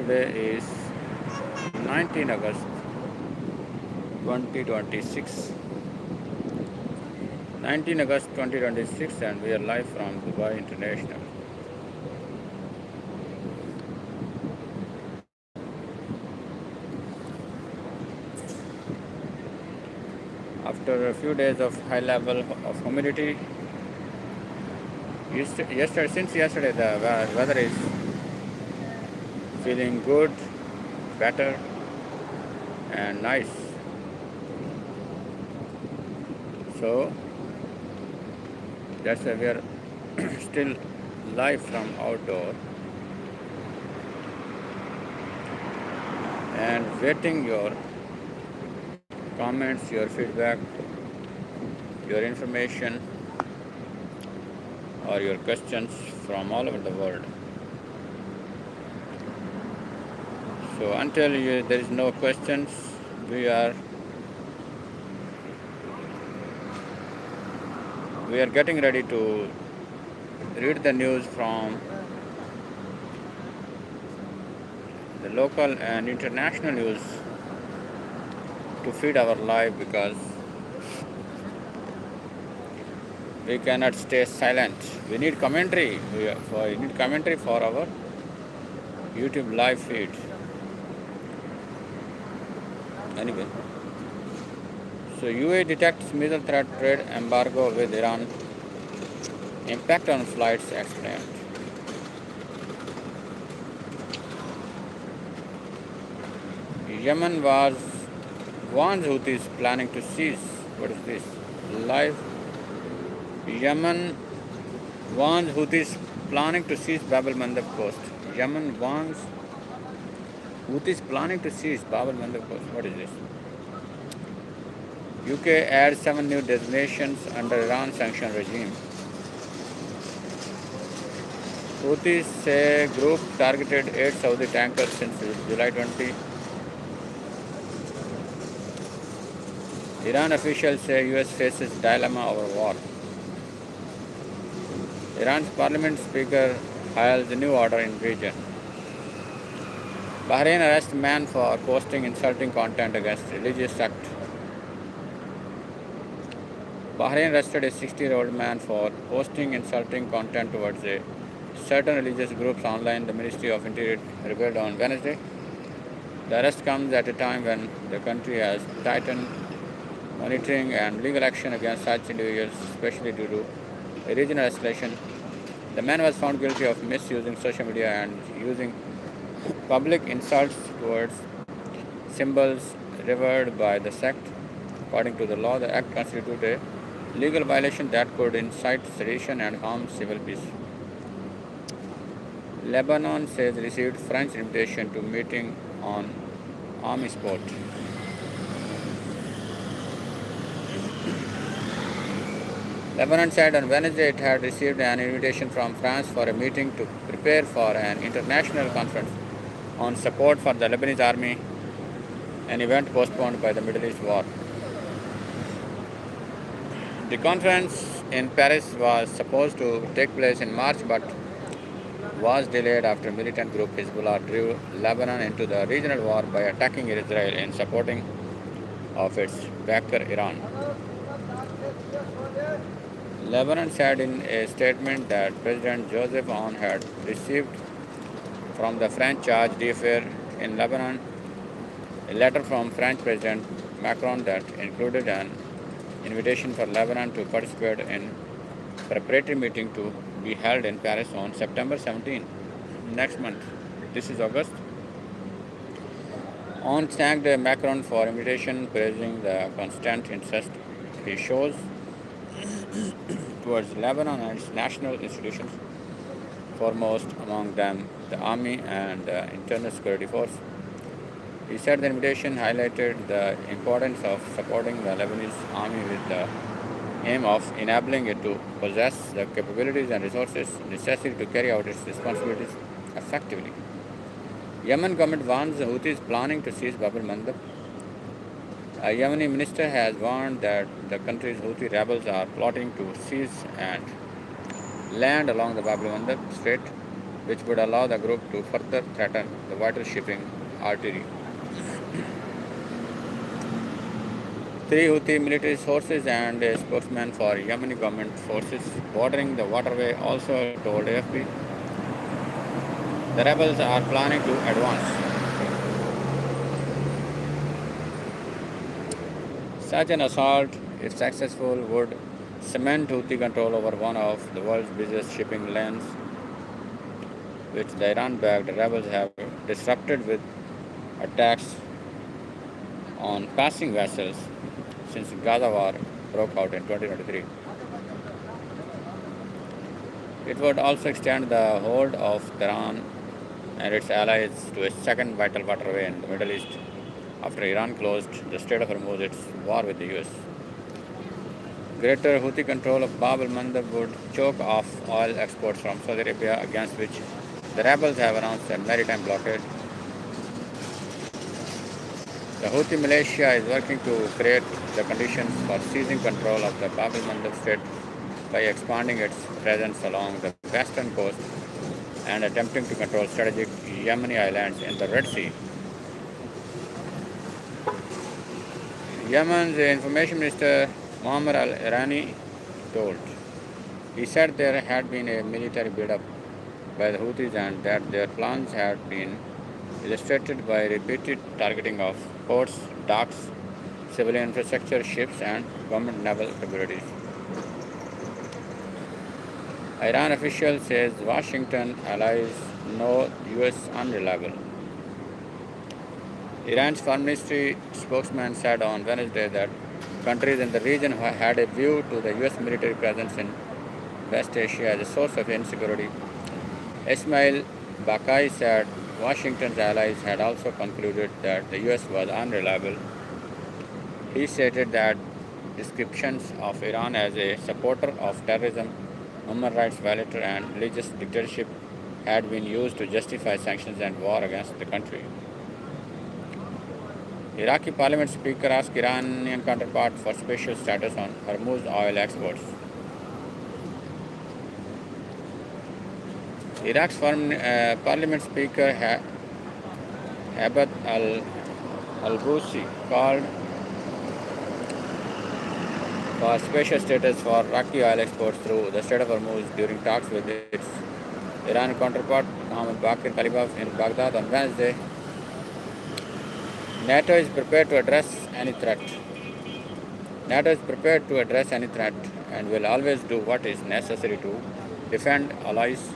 Today is 19 August 2026. 19 August 2026, and we are live from Dubai International. After a few days of high level of humidity, since yesterday the weather is feeling good, better, and nice. So that's why we are still live from outdoor and waiting your comments, your feedback, your information, or your questions from all over the world. So until there is no questions, we are getting ready to read the news from the local and international news to feed our life, because we cannot stay silent. We need commentary. We need commentary for our YouTube live feed. Anyway, so UAE detects missile threat, trade embargo with Iran, impact on flights explained. Yemen warns Houthis planning to seize. What is this? Live. Yemen warns Houthis planning to seize Bab al-Mandab coast. Yemen warns Houthis planning to seize Bab al-Mandab coast. What is this? UK adds 7 new designations under Iran sanction regime. Houthis say group targeted 8 Saudi tankers since July 20. Iran officials say US faces dilemma over war. Iran's parliament speaker hails a new order in region. Bahrain arrests man for posting insulting content against religious sect. Bahrain arrested a 60-year-old man for posting insulting content towards a certain religious groups online, the Ministry of Interior revealed on Wednesday. The arrest comes at a time when the country has tightened monitoring and legal action against such individuals, especially due to a regional escalation. The man was found guilty of misusing social media and using public insults towards symbols revered by the sect. According to the law, the act constitutes a legal violation that could incite sedition and harm civil peace. Lebanon says received French invitation to meeting on army sport. Lebanon said on Wednesday it had received an invitation from France for a meeting to prepare for an international conference on support for the Lebanese army, an event postponed by the Middle East war. The conference in Paris was supposed to take place in March but was delayed after militant group Hezbollah drew Lebanon into the regional war by attacking Israel in supporting of its backer Iran. Lebanon said in a statement that President Joseph Aoun had received from the French charge d'affaires in Lebanon a letter from French President Macron that included an invitation for Lebanon to participate in preparatory meeting to be held in Paris on September 17, next month. This is August. Aoun thanked Macron for invitation, praising the constant interest he shows towards Lebanon and its national institutions, foremost among them the army and the internal security force. He said the invitation highlighted the importance of supporting the Lebanese army with the aim of enabling it to possess the capabilities and resources necessary to carry out its responsibilities effectively. Yemen government warns the Houthis planning to seize Bab al-Mandab. A Yemeni minister has warned that the country's Houthi rebels are plotting to seize and land along the Bab al-Mandab Strait. which would allow the group to further threaten the vital shipping artery. Three Houthi military sources and a spokesman for Yemeni government forces bordering the waterway also told AFP the rebels are planning to advance. Such an assault, if successful, would cement Houthi control over one of the world's busiest shipping lanes, which the Iran-backed rebels have disrupted with attacks on passing vessels since Gaza war broke out in 2023. It would also extend the hold of Tehran and its allies to a second vital waterway in the Middle East after Iran closed the Strait of Hormuz its war with the US. Greater Houthi control of Bab al-Mandab would choke off oil exports from Saudi Arabia, against which the rebels have announced a maritime blockade. The Houthi militia is working to create the conditions for seizing control of the Bab al-Mandab Strait by expanding its presence along the western coast and attempting to control strategic Yemeni islands in the Red Sea. Yemen's Information Minister Mohammed al-Irani told. He said there had been a military build-up by the Houthis and that their plans had been illustrated by repeated targeting of ports, docks, civilian infrastructure, ships, and government naval capabilities. Iran official says Washington allies know US unreliable. Iran's foreign ministry spokesman said on Wednesday that countries in the region had a view to the US military presence in West Asia as a source of insecurity. Ismail Bakai said Washington's allies had also concluded that the US was unreliable. He stated that descriptions of Iran as a supporter of terrorism, human rights violator, and religious dictatorship had been used to justify sanctions and war against the country. Iraqi parliament speaker asked Iranian counterpart for special status on Hormuz oil exports. Iraq's parliament speaker Abad al-Busi called for special status for Iraqi oil exports through the Strait of Hormuz during talks with its Iran counterpart Mohammed Bakir Kalibaf in Baghdad on Wednesday. NATO is prepared to address any threat. NATO is prepared to address any threat and will always do what is necessary to defend allies.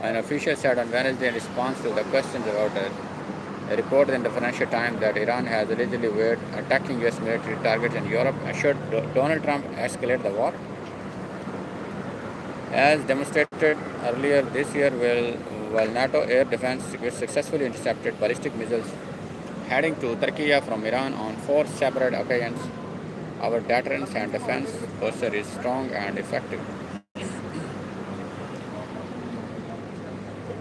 An official said on Wednesday in response to the questions about a report in the Financial Times that Iran has allegedly were attacking US military targets in Europe, should Donald Trump escalate the war? As demonstrated earlier this year, while NATO air defense successfully intercepted ballistic missiles heading to Turkey from Iran on 4 separate occasions, our deterrence and defense posture is strong and effective.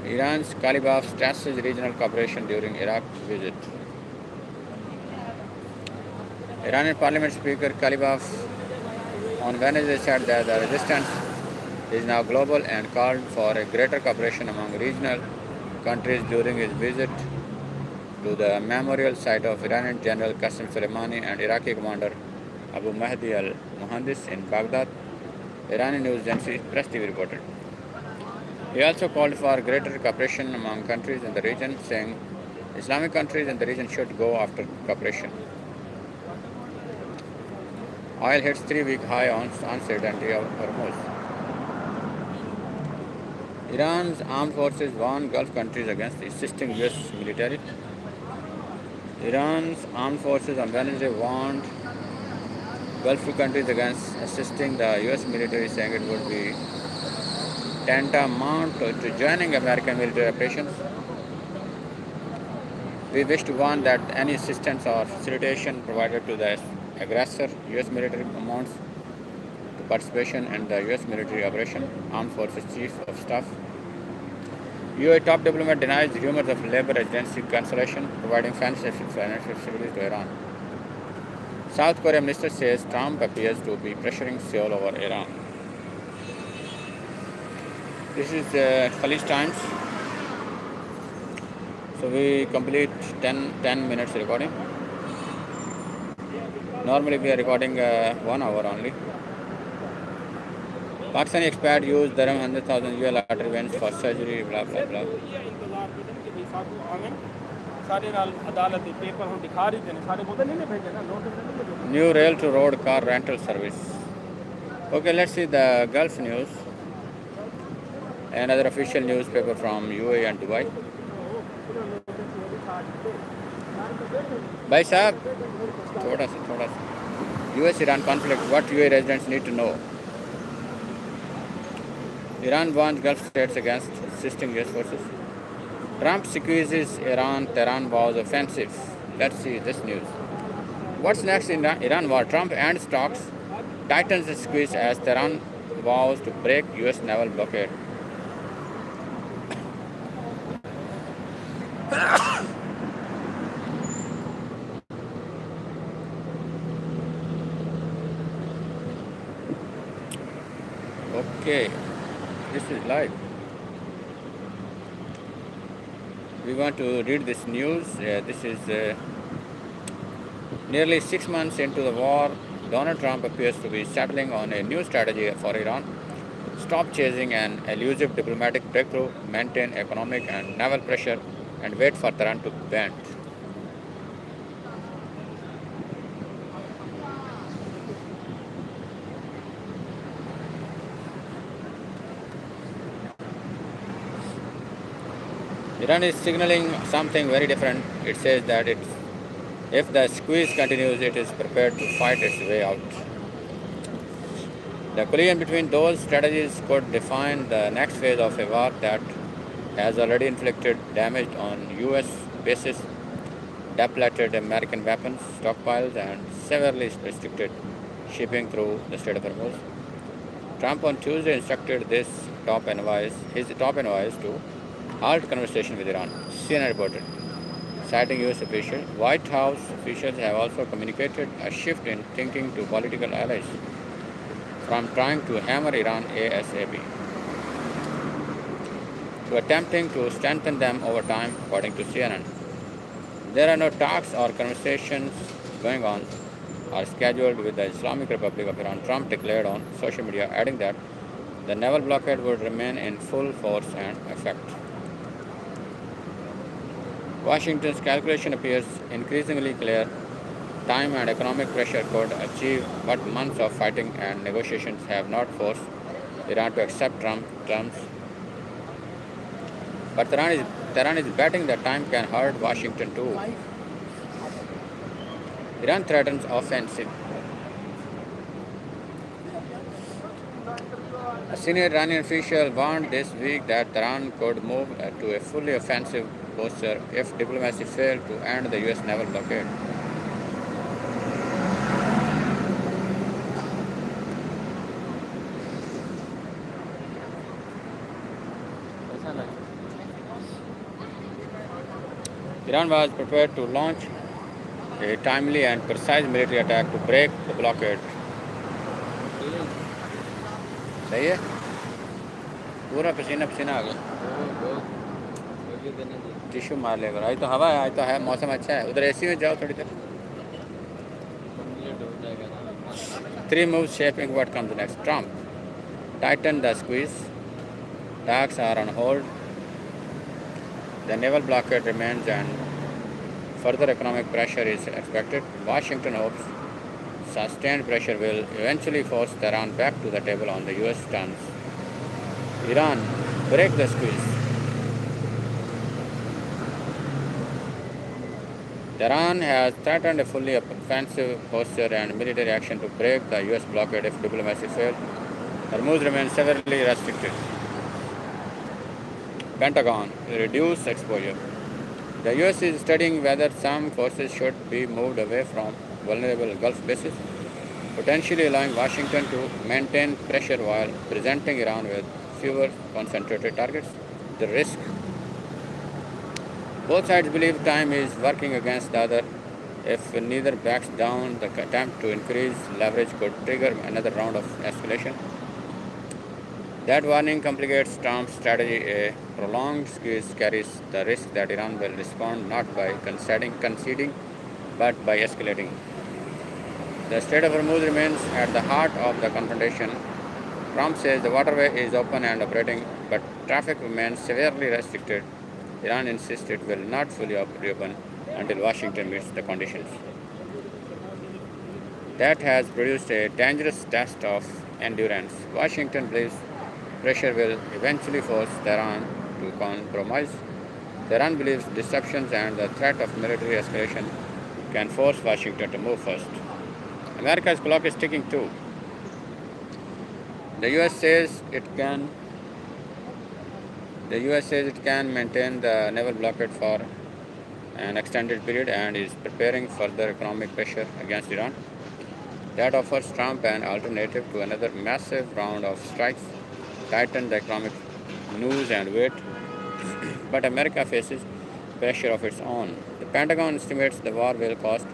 Iran's Kalibaf stresses regional cooperation during Iraq visit. Iranian Parliament Speaker Kalibaf on Wednesday said that the resistance is now global and called for a greater cooperation among regional countries during his visit to the memorial site of Iranian General Qasem Soleimani and Iraqi commander Abu Mahdi al-Muhandis in Baghdad, Iranian news agency Press TV reported. He also called for greater cooperation among countries in the region, saying Islamic countries in the region should go after cooperation. Oil hits 3-week high on uncertainty of Hormuz. Iran's armed forces warn Gulf countries against assisting US military. Iran's armed forces on Wednesday warned Gulf countries against assisting the US military, saying it would be tantamount to joining American military operations. We wish to warn that any assistance or facilitation provided to the aggressor US military amounts to participation in the US military operation, Armed Forces Chief of Staff. UAE top diplomat denies rumors of labor agency cancellation, providing financial facilities to Iran. South Korea minister says Trump appears to be pressuring Seoul over Iran. This is Khalid Times. So we complete 10 minutes recording. Normally we are recording 1 hour only. Pakistani expat use dirham 100,000 UL lottery wins for surgery, blah blah blah. New rail to road car rental service. Okay, let's see the Gulf news. Another official newspaper from UAE and Dubai. भाई साहब थोड़ा सा US-Iran conflict, what UAE residents need to know. Iran warns Gulf states against assisting US forces. Trump squeezes Iran, Tehran vows offensive. Let's see this news. What's next in Iran war? Trump ends talks, tightens the squeeze as Tehran vows to break US naval blockade. Okay, this is live. We want to read this news. This is nearly 6 months into the war. Donald Trump appears to be settling on a new strategy for Iran. Stop chasing an elusive diplomatic breakthrough, maintain economic and naval pressure, and wait for Tehran to bend. Iran is signaling something very different. It says that if the squeeze continues, it is prepared to fight its way out. The collision between those strategies could define the next phase of a war that has already inflicted damage on US bases, depleted American weapons stockpiles, and severely restricted shipping through the Strait of Hormuz. Trump on Tuesday instructed his top envoys to halt conversation with Iran, CNN reported. Citing US officials, White House officials have also communicated a shift in thinking to political allies, from trying to hammer Iran ASAP to attempting to strengthen them over time, according to CNN. There are no talks or conversations going on or scheduled with the Islamic Republic of Iran, Trump declared on social media, adding that the naval blockade would remain in full force and effect. Washington's calculation appears increasingly clear. Time and economic pressure could achieve what months of fighting and negotiations have not forced Iran to accept terms. But Tehran is betting that time can hurt Washington too. Iran threatens offensive. A senior Iranian official warned this week that Tehran could move to a fully offensive posture if diplomacy failed to end the US naval blockade. Iran was prepared to launch a timely and precise military attack to break the blockade. सही है पूरा पसीना पसीना आ गया tissue मार लेगा आज तो हवा है आज तो है मौसम अच्छा है उधर एसी में जाओ थोड़ी देर 3 moves shaping what comes next. Trump tighten the squeeze. Talks are on hold. The naval blockade remains and further economic pressure is expected. Washington hopes sustained pressure will eventually force Tehran back to the table on the US terms. Iran, break the squeeze. Tehran has threatened a fully offensive posture and military action to break the US blockade if diplomacy fails. Hormuz remains severely restricted. Pentagon, reduce exposure. The US is studying whether some forces should be moved away from vulnerable Gulf bases, potentially allowing Washington to maintain pressure while presenting Iran with fewer concentrated targets. The risk. Both sides believe time is working against the other. If neither backs down, the attempt to increase leverage could trigger another round of escalation. That warning complicates Trump's strategy. A prolonged squeeze carries the risk that Iran will respond not by conceding but by escalating. The Strait of Hormuz remains at the heart of the confrontation. Trump says the waterway is open and operating, but traffic remains severely restricted. Iran insists it will not fully reopen until Washington meets the conditions. That has produced a dangerous test of endurance. Washington believes pressure will eventually force Tehran to compromise. Tehran believes disruptions and the threat of military escalation can force Washington to move first. America's clock is ticking too. The US says it can maintain the naval blockade for an extended period and is preparing further economic pressure against Iran. That offers Trump an alternative to another massive round of strikes, tighten the economic noose and weight, but America faces pressure of its own. The Pentagon estimates the war will cost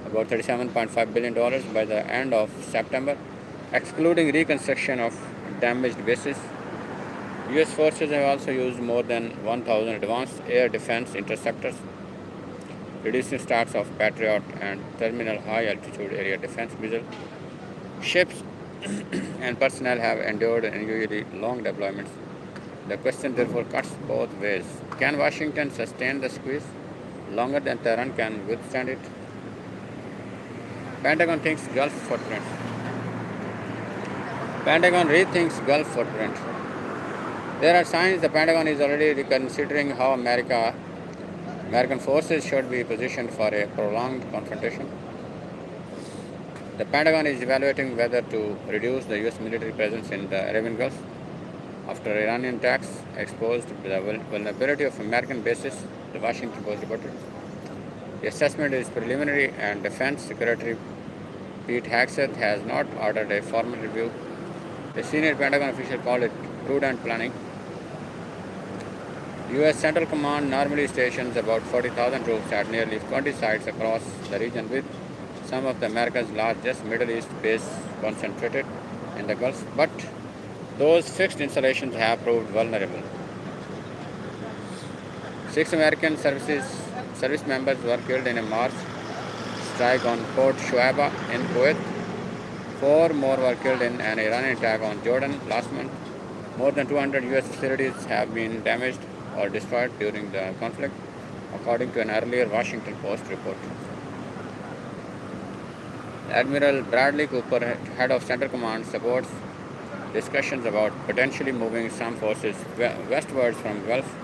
about $37.5 billion by the end of September, excluding reconstruction of damaged bases. US forces have also used more than 1,000 advanced air defense interceptors, reducing stocks of Patriot and terminal high-altitude area defense missile. Ships and personnel have endured unusually long deployments. The question therefore cuts both ways. Can Washington sustain the squeeze longer than Tehran can withstand it? Pentagon thinks Gulf footprint. Pentagon rethinks Gulf footprint. There are signs the Pentagon is already reconsidering how American forces should be positioned for a prolonged confrontation. The Pentagon is evaluating whether to reduce the U.S. military presence in the Arabian Gulf after Iranian attacks exposed the vulnerability of American bases, the Washington Post reported. The assessment is preliminary, and Defense Secretary Pete Hegseth has not ordered a formal review. A senior Pentagon official called it prudent planning. U.S. Central Command normally stations about 40,000 troops at nearly 20 sites across the region, with some of America's largest Middle East bases concentrated in the Gulf, but those fixed installations have proved vulnerable. 6 American service members were killed in a March strike on Port Shuaibah in Kuwait. 4 more were killed in an Iranian attack on Jordan last month. More than 200 U.S. facilities have been damaged or destroyed during the conflict, according to an earlier Washington Post report. Admiral Bradley Cooper, head of Central Command, supports discussions about potentially moving some forces westwards from Gulf.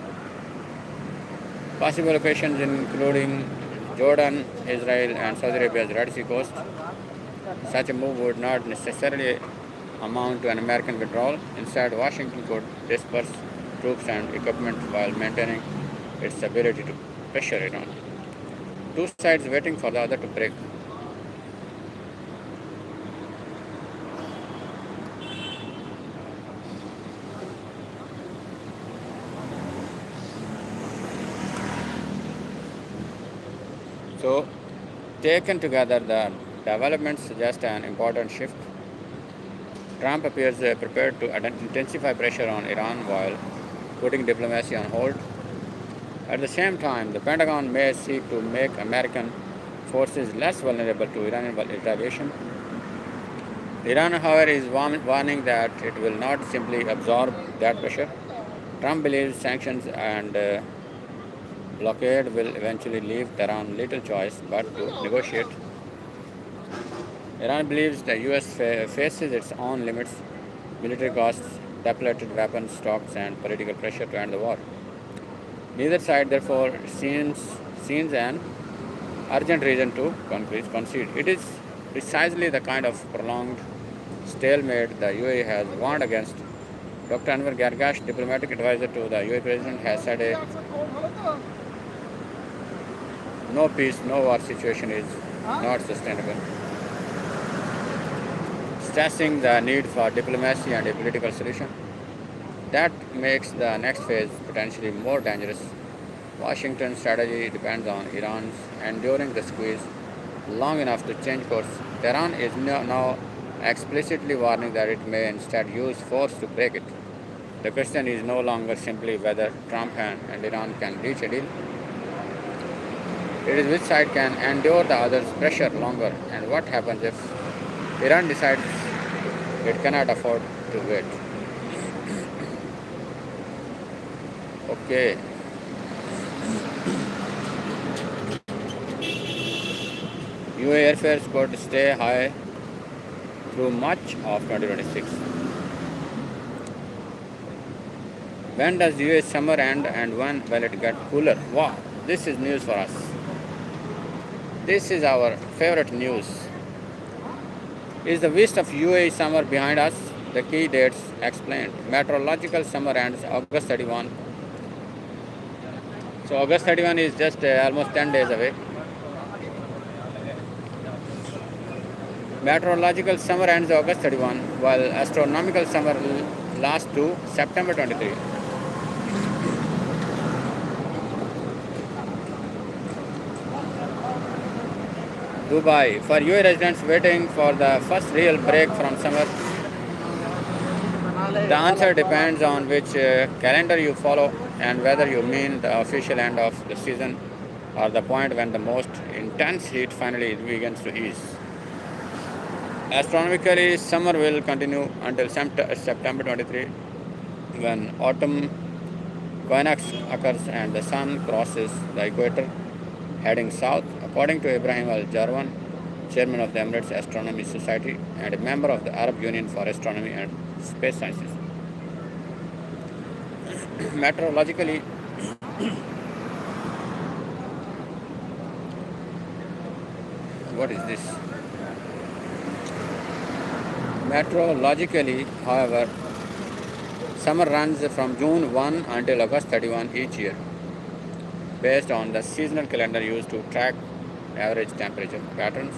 Possible locations including Jordan, Israel, and Saudi Arabia's Red Sea coast. Such a move would not necessarily amount to an American withdrawal. Instead, Washington could disperse troops and equipment while maintaining its ability to pressure Iran. Two sides waiting for the other to break. So, taken together, the developments suggest an important shift. Trump appears prepared to intensify pressure on Iran while putting diplomacy on hold. At the same time, the Pentagon may seek to make American forces less vulnerable to Iranian retaliation. Iran, however, is warning that it will not simply absorb that pressure. Trump believes sanctions and blockade will eventually leave Tehran little choice but to negotiate. Iran believes the U.S. faces its own limits, military costs, depleted weapons stocks, and political pressure to end the war. Neither side, therefore, sees an urgent reason to concede. It is precisely the kind of prolonged stalemate the UAE has warned against. Dr. Anwar Gargash, diplomatic advisor to the UAE president, has said a no peace, no war situation is not sustainable, stressing the need for diplomacy and a political solution. That makes the next phase potentially more dangerous. Washington's strategy depends on Iran's enduring the squeeze long enough to change course. Tehran is now explicitly warning that it may instead use force to break it. The question is no longer simply whether Trump and Iran can reach a deal. It is which side can endure the other's pressure longer, and what happens if Iran decides it cannot afford to wait. Okay. UAE airfares could stay high through much of 2026. When does US summer end and when will it get cooler? Wow, this is news for us. This is our favorite news. Is the worst of UAE summer behind us? The key dates explained. Meteorological summer ends August 31. So August 31 is just almost 10 days away. Meteorological summer ends August 31, while astronomical summer lasts to September 23. Dubai. For UAE residents waiting for the first real break from summer, the answer depends on which calendar you follow and whether you mean the official end of the season or the point when the most intense heat finally begins to ease. Astronomically, summer will continue until September 23 when autumn equinox occurs and the sun crosses the equator heading south, according to Ibrahim Al-Jarwan, chairman of the Emirates Astronomy Society and a member of the Arab Union for Astronomy and Space Sciences. Meteorologically, what is this? Meteorologically, however, summer runs from June 1 until August 31 each year, based on the seasonal calendar used to track average temperature patterns.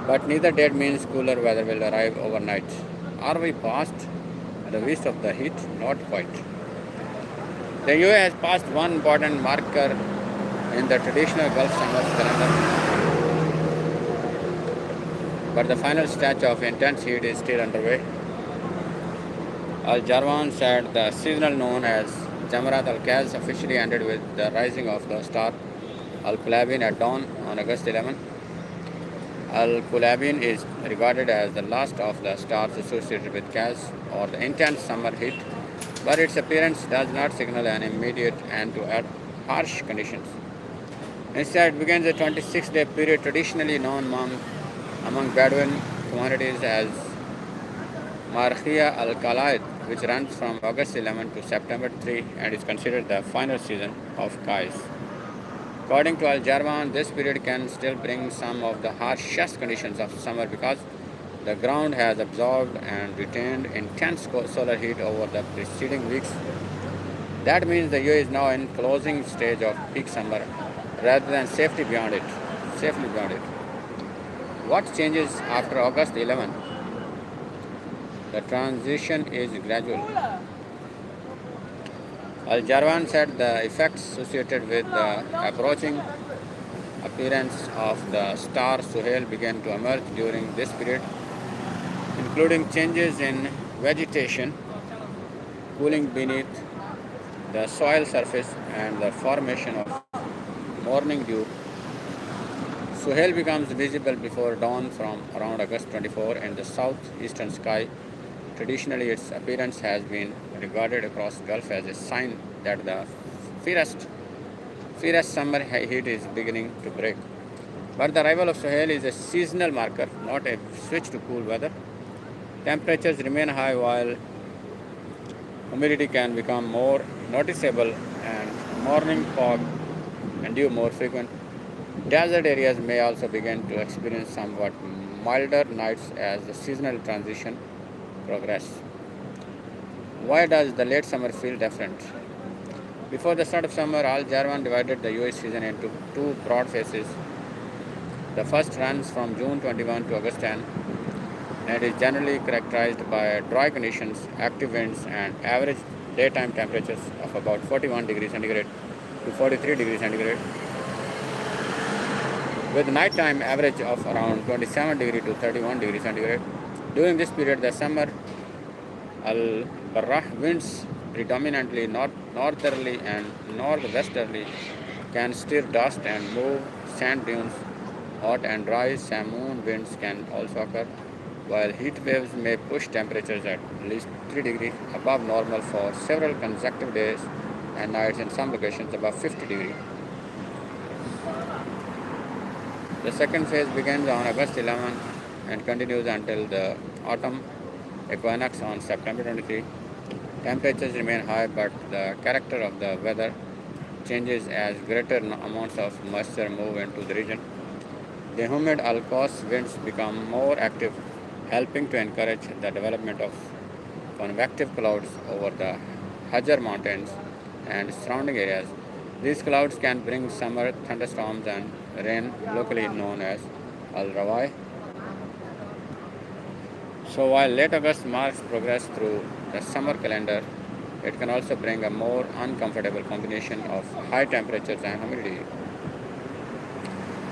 But neither date means cooler weather will arrive overnight. Are we past the worst of the heat? Not quite. The UAE has passed one important marker in the traditional Gulf summer calendar, but the final stretch of intense heat is still underway. Al-Jarwan said the seasonal known as Jamarat al-Kaz officially ended with the rising of the star Al-Kulabin at dawn on August 11. Al-Kulabin is regarded as the last of the stars associated with Kaz or the intense summer heat, but its appearance does not signal an immediate end to harsh conditions. Instead, it begins a 26-day period traditionally known among Bedouin communities as Markhia al-Kalaid, which runs from August 11 to September 3 and is considered the final season of Qais. According to Al-Jarwan, this period can still bring some of the harshest conditions of summer because the ground has absorbed and retained intense solar heat over the preceding weeks. That means the UAE is now in closing stage of peak summer rather than safely beyond it. What changes after August 11? The transition is gradual. Al-Jarwan said the effects associated with the approaching appearance of the star Suhail began to emerge during this period, including changes in vegetation, cooling beneath the soil surface, and the formation of morning dew. Suhail becomes visible before dawn from around August 24 in the southeastern sky. Traditionally, its appearance has been regarded across the Gulf as a sign that the fiercest summer heat is beginning to break. But the arrival of Suhail is a seasonal marker, not a switch to cool weather. Temperatures remain high while humidity can become more noticeable and morning fog and dew more frequent. Desert areas may also begin to experience somewhat milder nights as the seasonal transition progresses. Why does the late summer feel different? Before the start of summer, Al-Jarwan divided the UAE season into two broad phases. The first runs from June 21 to August 10 and is generally characterized by dry conditions, active winds, and average daytime temperatures of about 41 degrees centigrade to 43 degrees centigrade, with nighttime average of around 27 degrees to 31 degrees centigrade. During this period, the summer al-Barrah winds, predominantly northerly and northwesterly, can stir dust and move sand dunes. Hot and dry simoon winds can also occur, while heat waves may push temperatures at least 3 degrees above normal for several consecutive days and nights in some locations above 50 degrees. The second phase begins on August 11 and continues until the autumn equinox on September 23. Temperatures remain high, but the character of the weather changes as greater amounts of moisture move into the region. The humid Alcos winds become more active, helping to encourage the development of convective clouds over the Hajar Mountains and surrounding areas. These clouds can bring summer thunderstorms and rain, locally known as Al-Rawai. So while late August marks progress through the summer calendar, it can also bring a more uncomfortable combination of high temperatures and humidity.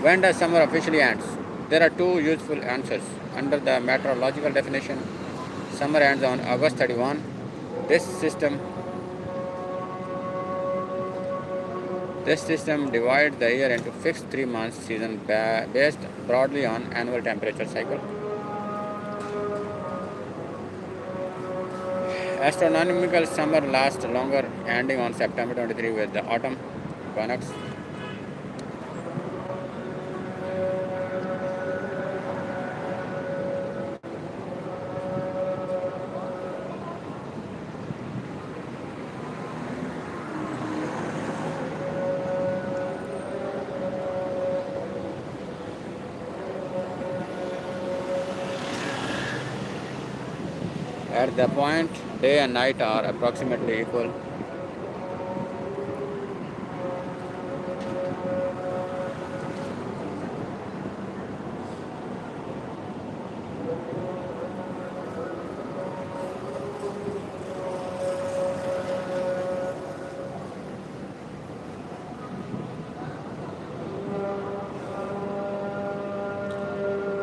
When does summer officially ends? There are two useful answers. Under the meteorological definition, summer ends on August 31. This system divides the year into fixed 3-month season based broadly on annual temperature cycle. Astronomical summer lasts longer, ending on September 23 with the autumn equinox. At the point, day and night are approximately equal.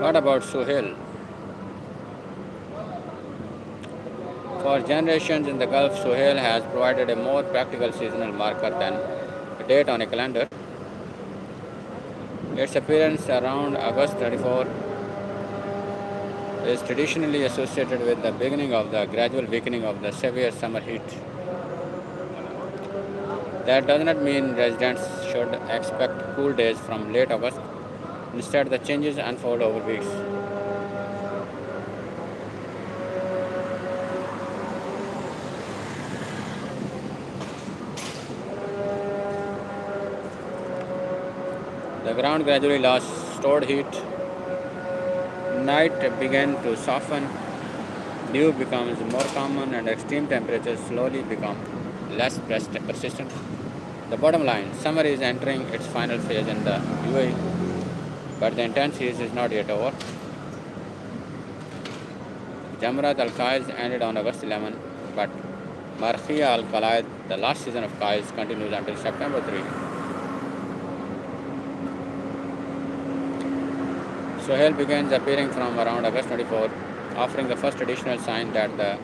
What about Suhail? For generations in the Gulf, Suhail has provided a more practical seasonal marker than a date on a calendar. Its appearance around August 34 is traditionally associated with the beginning of the gradual weakening of the severe summer heat. That does not mean residents should expect cool days from late August. Instead, the changes unfold over weeks. The ground gradually lost stored heat. Night began to soften. Dew becomes more common and extreme temperatures slowly become less persistent. The bottom line, summer is entering its final phase in the UAE, but the intense heat is not yet over. Jamrat al-Qais ended on August 11, but Markhia al-Kalaid, the last season of Qais, continues until September 3. Suhail begins appearing from around August 24, offering the first additional sign that the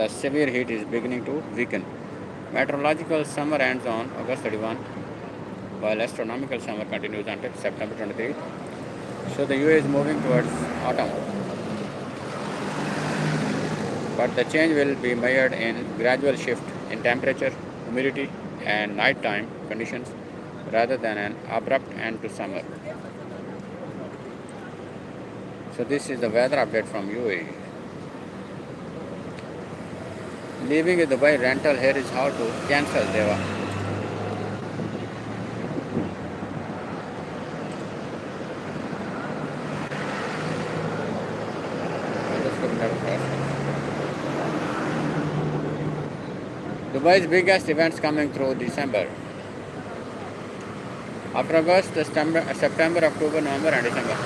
severe heat is beginning to weaken. Meteorological summer ends on August 31, while astronomical summer continues until September 23. So the UAE is moving towards autumn. But the change will be measured in gradual shift in temperature, humidity, and nighttime conditions rather than an abrupt end to summer. So this is the weather update from UAE. Leaving a Dubai rental, here is how to cancel Deva. Dubai's biggest events coming through December. After August, September, October, November and December.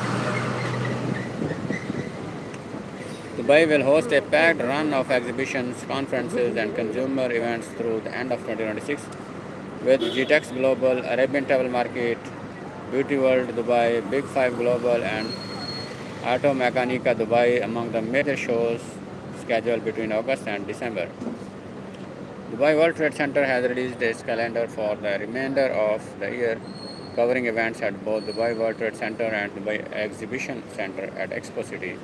Dubai will host a packed run of exhibitions, conferences, and consumer events through the end of 2026 with GTEX Global, Arabian Travel Market, Beauty World Dubai, Big Five Global, and Auto Mechanica Dubai among the major shows scheduled between August and December. Dubai World Trade Center has released its calendar for the remainder of the year, covering events at both Dubai World Trade Center and Dubai Exhibition Center at Expo City.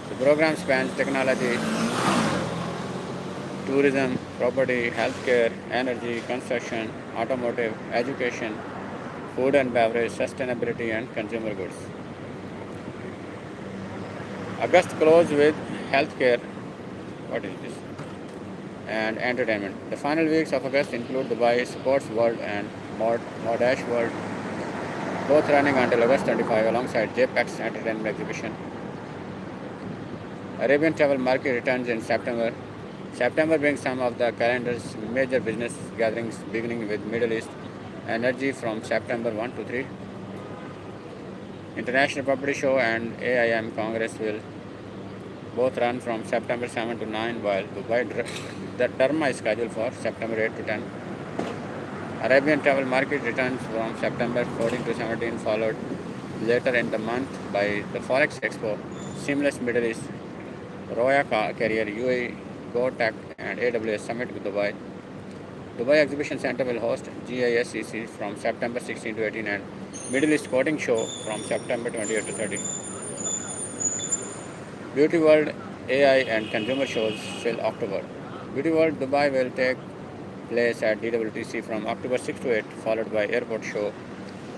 The program spans technology, tourism, property, healthcare, energy, construction, automotive, education, food and beverage, sustainability, and consumer goods. August closed with healthcare. What is this? And entertainment. The final weeks of August include Dubai Sports World and Modash World, both running until August 25 alongside JPEX Entertainment Exhibition. Arabian Travel Market returns in September. September brings some of the calendar's major business gatherings, beginning with Middle East Energy from September 1 to 3. International Property Show and AIM Congress will both run from September 7 to 9, while Dubai Dharma is scheduled for September 8 to 10. Arabian Travel Market returns from September 14 to 17, followed later in the month by the Forex Expo, Seamless Middle East, Roya Carrier, UAE, GoTech, and AWS Summit with Dubai. Dubai Exhibition Center will host GISCC from September 16 to 18 and Middle East Coating Show from September 28 to 30. Beauty World, AI, and consumer shows till October. Beauty World Dubai will take place at DWTC from October 6 to 8, followed by Airport Show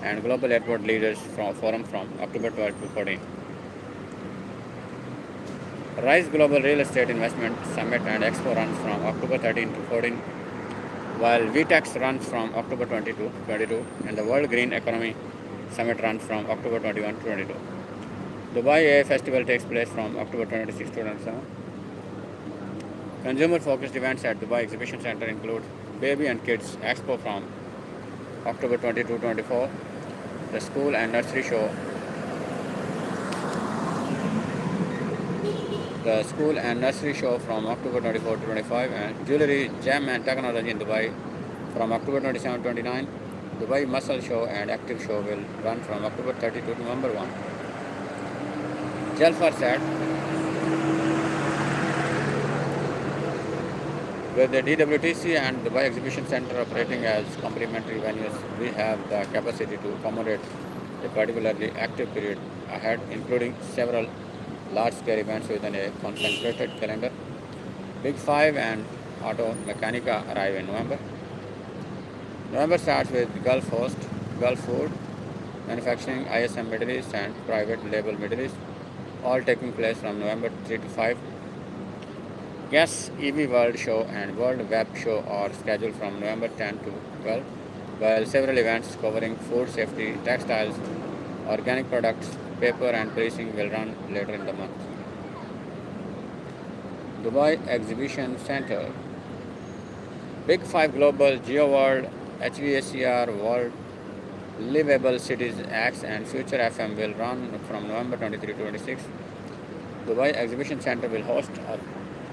and Global Airport Leaders Forum from October 12 to 14. Rise Global Real Estate Investment Summit and Expo runs from October 13 to 14, while VTEX runs from October 20 to 22, and the World Green Economy Summit runs from October 21 to 22. Dubai AI Festival takes place from October 26 to 27. Consumer-focused events at Dubai Exhibition Center include Baby and Kids Expo from October 22 to 24, the School and Nursery Show, from October 24 to 25, and Jewelry, Gem and Technology in Dubai from October 27 to 29. Dubai Muscle Show and Active Show will run from October 30 to November 1. Jalfar said, with the DWTC and Dubai Exhibition Center operating as complementary venues, we have the capacity to accommodate a particularly active period ahead, including several large-scale events within a concentrated calendar. Big Five and Auto Mechanica arrive in November. November starts with Gulf Host, Gulf Food, Manufacturing, ISM Middle East, and Private Label Middle East, all taking place from November 3 to 5. Guess EV World Show and World Web Show are scheduled from November 10 to 12, while several events covering food safety, textiles, organic products, paper, and policing will run later in the month. Dubai Exhibition Center, Big Five Global, GeoWorld, HVACR, World Livable Cities X, and Future FM will run from November 23 to 26. Dubai Exhibition Center will host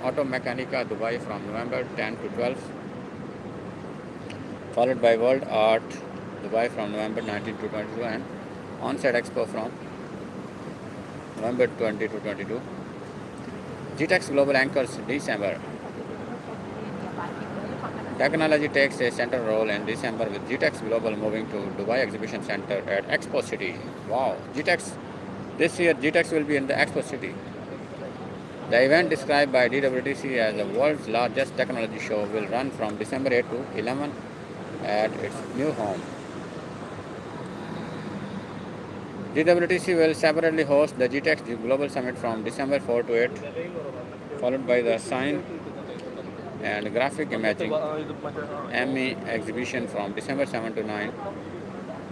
Auto Mechanica Dubai from November 10 to 12, followed by World Art Dubai from November 19 to 22 and On-Site Expo from November 20 to 22. GTEX Global anchors December. Technology takes a central role in December with GTEX Global moving to Dubai Exhibition Center at Expo City. Wow, this year GTEX will be in the Expo City. The event, described by DWTC as the world's largest technology show, will run from December 8 to 11 at its new home. DWTC will separately host the GTEX Global Summit from December 4 to 8, followed by the Sign and Graphic Imaging ME exhibition from December 7 to 9,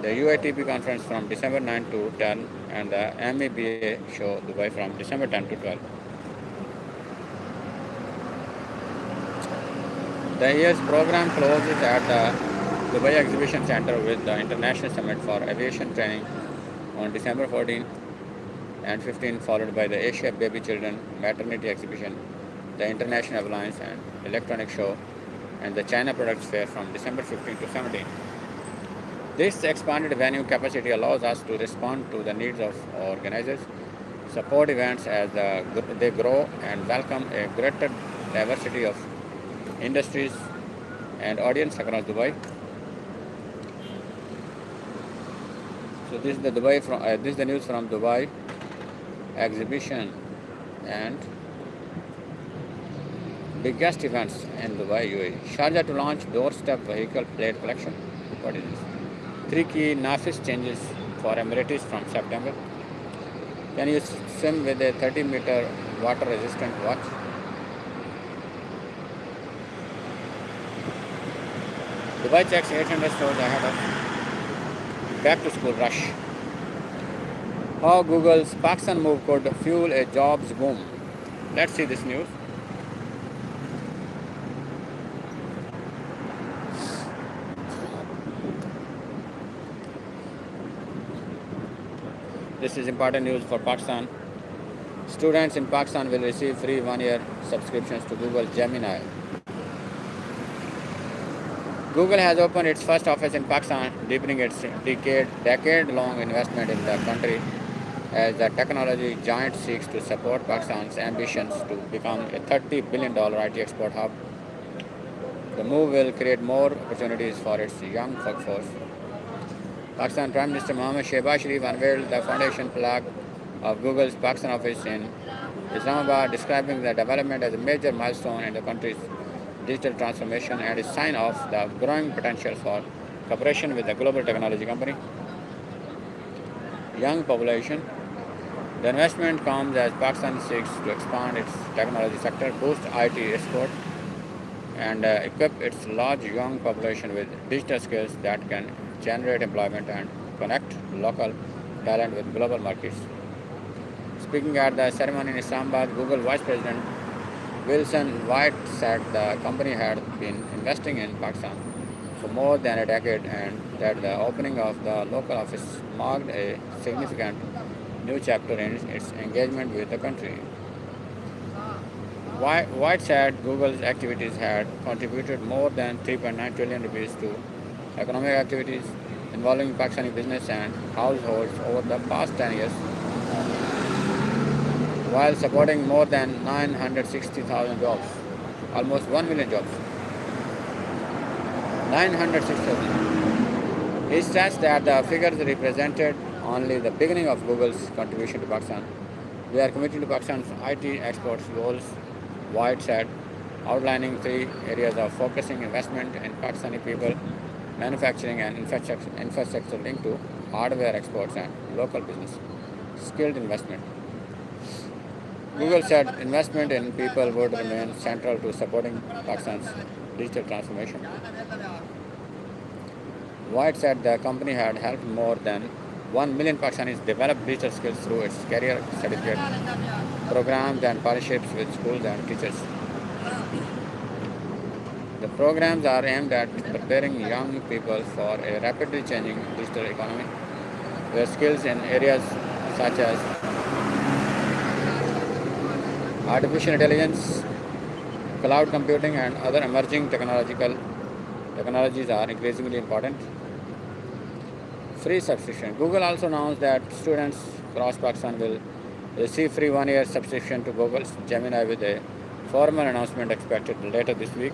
the UITP conference from December 9 to 10, and the MEBA show Dubai from December 10 to 12. The year's program closes at the Dubai Exhibition Center with the International Summit for Aviation Training on December 14, and 15, followed by the Asia Baby Children Maternity Exhibition, the International Appliance and Electronic Show, and the China Products Fair from December 15 to 17. This expanded venue capacity allows us to respond to the needs of organizers, support events as they grow, and welcome a greater diversity of industries and audience across Dubai. So this is the this is the news from Dubai exhibition and biggest events in Dubai, UAE. Sharjah to launch doorstep vehicle plate collection. What is this? 3 key NAFIS changes for Emiratis from September. Can you swim with a 30-meter water-resistant watch? Dubai checks 800 stores ahead of back-to-school rush. How Google's Pakistan move could fuel a jobs boom. Let's see this news. This is important news for Pakistan. Students in Pakistan will receive free one-year subscriptions to Google Gemini. Google has opened its first office in Pakistan, deepening its decade-long investment in the country as the technology giant seeks to support Pakistan's ambitions to become a $30 billion IT export hub. The move will create more opportunities for its young workforce. Pakistan Prime Minister Mohammad Shehbaz Sharif unveiled the foundation flag of Google's Pakistan office in Islamabad, describing the development as a major milestone in the country's digital transformation and a sign of the growing potential for cooperation with the global technology company. Young population. The investment comes as Pakistan seeks to expand its technology sector, boost IT export, and equip its large young population with digital skills that can generate employment and connect local talent with global markets. Speaking at the ceremony in Islamabad, Google Vice President Wilson White said the company had been investing in Pakistan for more than a decade and that the opening of the local office marked a significant new chapter in its engagement with the country. White said Google's activities had contributed more than 3.9 trillion rupees to economic activities involving Pakistani business and households over the past 10 years, while supporting more than 960,000 jobs, almost 1 million jobs. 960,000. He stressed that the figures represented only the beginning of Google's contribution to Pakistan. We are committed to Pakistan's IT exports goals, White said, outlining 3 areas of focusing investment in Pakistani people, manufacturing and infrastructure linked to hardware exports and local business. Skilled investment. Google said investment in people would remain central to supporting Pakistan's digital transformation. White said the company had helped more than 1 million Pakistanis develop digital skills through its career certificate programs and partnerships with schools and teachers. The programs are aimed at preparing young people for a rapidly changing digital economy, where skills in areas such as artificial intelligence, cloud computing, and other emerging technologies are increasingly important. Free subscription. Google also announced that students across Pakistan will receive free one-year subscription to Google's Gemini with a formal announcement expected later this week.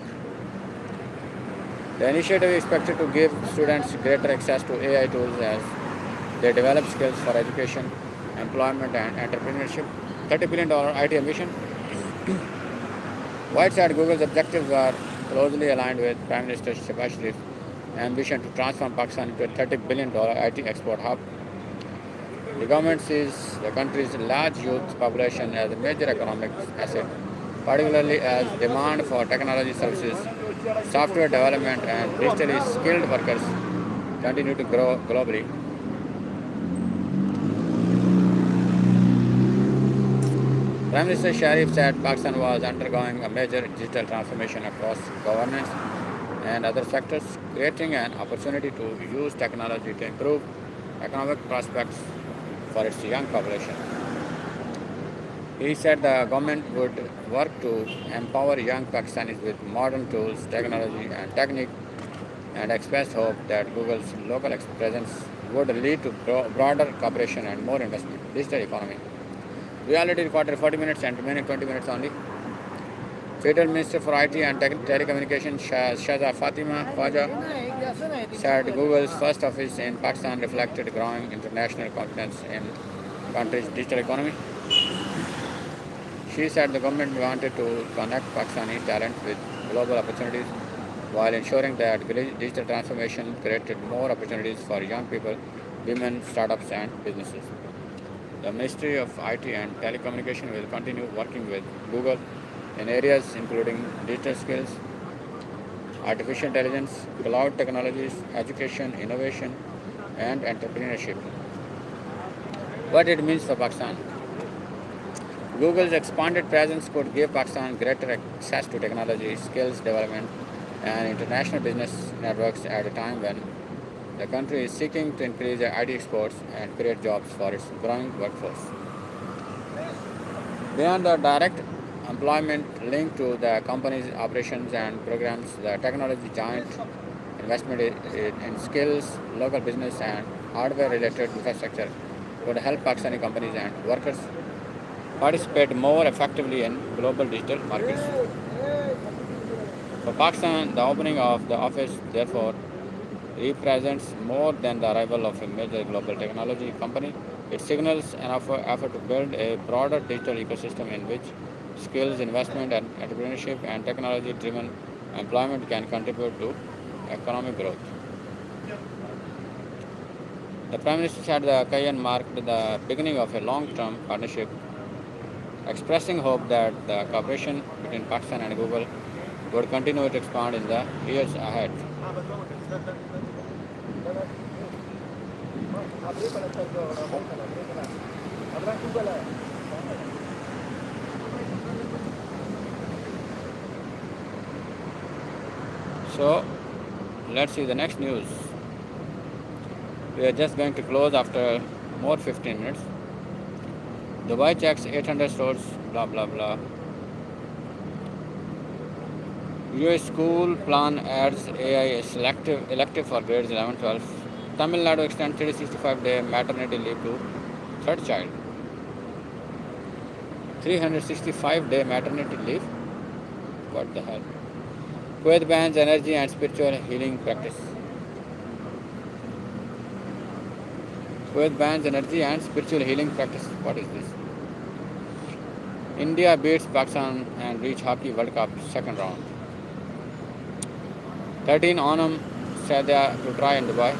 The initiative is expected to give students greater access to AI tools as they develop skills for education, employment, and entrepreneurship. $30 billion IT ambition. White said Google's objectives are closely aligned with Prime Minister Shehbaz Sharif's ambition to transform Pakistan into a $30 billion IT export hub. The government sees the country's large youth population as a major economic asset, particularly as demand for technology services, software development, and digitally skilled workers continue to grow globally. Prime Minister Sharif said Pakistan was undergoing a major digital transformation across governance and other sectors, creating an opportunity to use technology to improve economic prospects for its young population. He said the government would work to empower young Pakistanis with modern tools, technology, and technique, and expressed hope that Google's local presence would lead to broader cooperation and more investment. Digital economy. We already recorded 40 minutes and remaining 20 minutes only. Federal Minister for IT and Telecommunications Shahzad Fatima Khwaja said Google's first office in Pakistan reflected growing international confidence in country's digital economy. She said the government wanted to connect Pakistani talent with global opportunities while ensuring that digital transformation created more opportunities for young people, women, startups, and businesses. The Ministry of IT and Telecommunication will continue working with Google in areas including digital skills, artificial intelligence, cloud technologies, education, innovation, and entrepreneurship. What it means for Pakistan? Google's expanded presence could give Pakistan greater access to technology, skills development, and international business networks at a time when the country is seeking to increase IT exports and create jobs for its growing workforce. Beyond the direct employment linked to the company's operations and programs, the technology giant investment in skills, local business, and hardware-related infrastructure could help Pakistani companies and workers participate more effectively in global digital markets. For Pakistan, the opening of the office, therefore, represents more than the arrival of a major global technology company. It signals an effort to build a broader digital ecosystem in which skills, investment, and entrepreneurship and technology-driven employment can contribute to economic growth. The Prime Minister said the AFRiCA&ASiA marked the beginning of a long-term partnership, expressing hope that the cooperation between Pakistan and Google would continue to expand in the years ahead. So, let's see the next news. We are just going to close after more 15 minutes. Dubai checks 800 stores, blah blah blah. US school plan adds AI elective for grades 11-12. Tamil Nadu extends 365-day maternity leave to third child. 365-day maternity leave? What the hell? Kuwait bans energy and spiritual healing practice. Kuwait bans energy and spiritual healing practice. What is this? India beats Pakistan and reach Hockey World Cup second round. 13 Onam Sadhya to try in Dubai.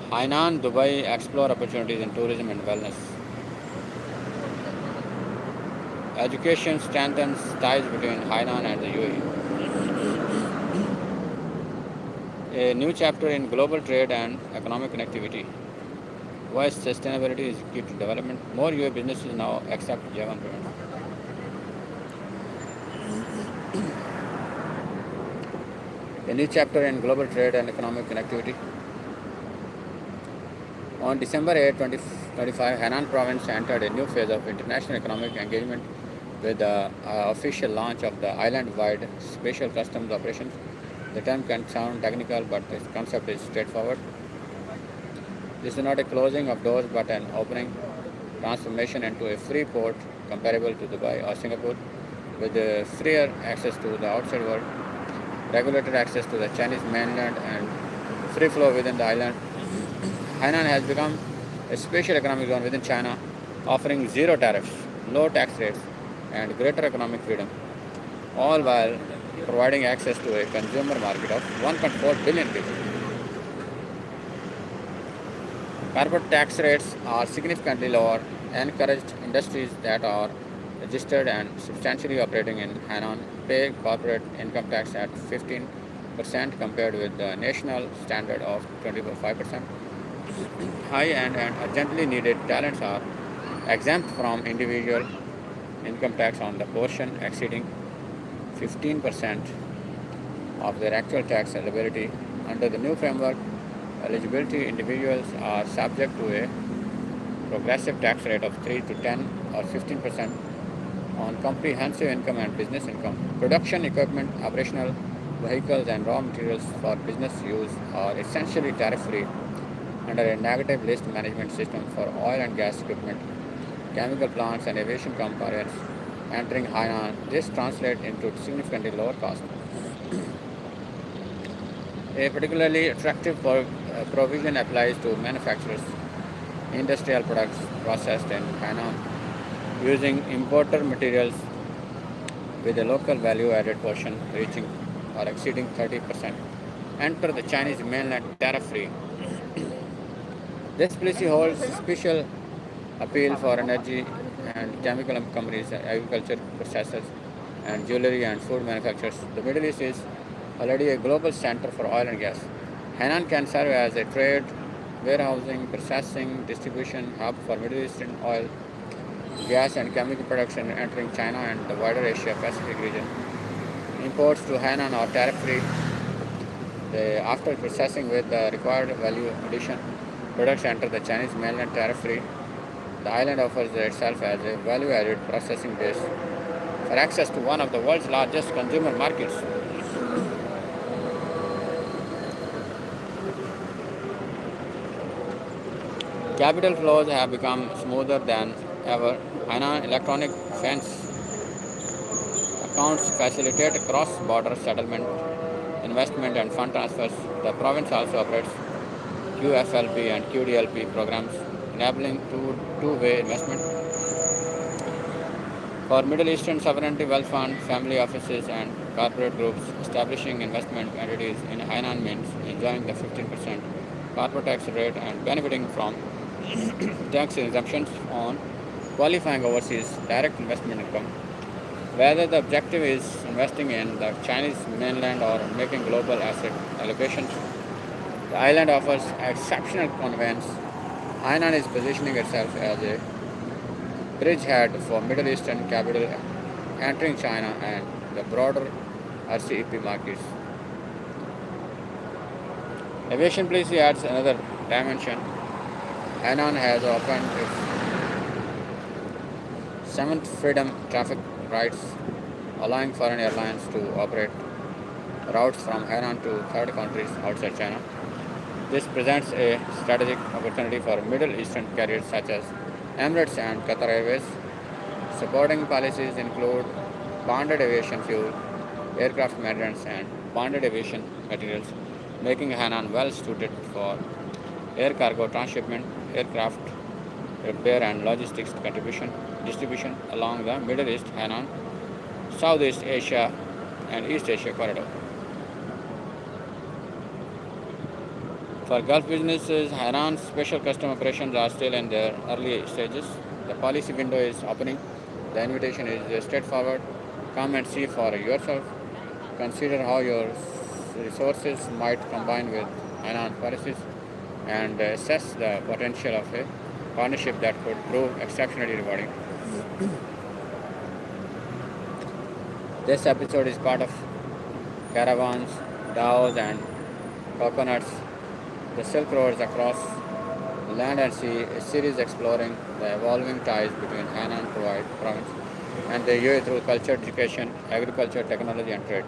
Hainan, Dubai explore opportunities in tourism and wellness. Education strengthens ties between Hainan and the UAE. A new chapter in global trade and economic connectivity. Why sustainability is key to development. More UAE businesses now accept Javan payments. A new chapter in global trade and economic connectivity. On December 8, 2025, Hainan province entered a new phase of international economic engagement with the official launch of the island-wide special customs operations. The term can sound technical, but the concept is straightforward. This is not a closing of doors, but an opening transformation into a free port comparable to Dubai or Singapore, with freer access to the outside world, regulated access to the Chinese mainland, and free flow within the island. Hainan has become a special economic zone within China, offering zero tariffs, low tax rates, and greater economic freedom, all while providing access to a consumer market of 1.4 billion people. Corporate tax rates are significantly lower, encouraged industries that are registered and substantially operating in Hainan pay corporate income tax at 15% compared with the national standard of 25%. High-end and urgently needed talents are exempt from individual income tax on the portion exceeding 15% of their actual tax eligibility. Under the new framework, eligibility, individuals are subject to a progressive tax rate of 3 to 10 or 15% on comprehensive income and business income. Production equipment, operational vehicles, and raw materials for business use are essentially tariff-free under a negative list management system for oil and gas equipment, chemical plants, and aviation components entering Hainan. This translates into significantly lower cost. A particularly attractive provision applies to manufacturers industrial products processed in Hainan using importer materials with a local value added portion reaching or exceeding 30%. Enter the Chinese mainland tariff free. This policy holds special appeal for energy and chemical companies, agriculture processors, and jewelry and food manufacturers. The Middle East is already a global center for oil and gas. Hainan can serve as a trade, warehousing, processing, distribution hub for Middle Eastern oil, gas, and chemical production entering China and the wider Asia Pacific region. Imports to Hainan are tariff free. After processing with the required value addition, products enter the Chinese mainland tariff free. The island offers itself as a value added processing base for access to one of the world's largest consumer markets. Capital flows have become smoother than ever. Hainan electronic fence accounts facilitate cross-border settlement, investment, and fund transfers. The province also operates QFLP and QDLP programs, enabling two-way investment. For Middle Eastern Sovereignty Wealth Fund, family offices, and corporate groups, establishing investment entities in Hainan means enjoying the 15% corporate tax rate and benefiting from tax exemptions on qualifying overseas direct investment income. Whether the objective is investing in the Chinese mainland or making global asset allocations, the island offers exceptional convenience. Hainan is positioning itself as a bridgehead for Middle Eastern capital entering China and the broader RCEP markets. Aviation policy adds another dimension. Hainan has opened its seventh freedom traffic rights, allowing foreign airlines to operate routes from Hainan to third countries outside China. This presents a strategic opportunity for Middle Eastern carriers such as Emirates and Qatar Airways. Supporting policies include bonded aviation fuel, aircraft maintenance, and bonded aviation materials, making Hainan well suited for air cargo transshipment, aircraft repair, and logistics distribution along the Middle East, Hainan, Southeast Asia, and East Asia corridor. For Gulf businesses, Hainan's special custom operations are still in their early stages. The policy window is opening. The invitation is straightforward. Come and see for yourself. Consider how your resources might combine with Hainan policies and assess the potential of a partnership that could prove exceptionally rewarding. This episode is part of caravans, dhows, and coconuts, the Silk Roads across land and sea, a series exploring the evolving ties between Hainan province and the UAE through culture, education, agriculture, technology, and trade.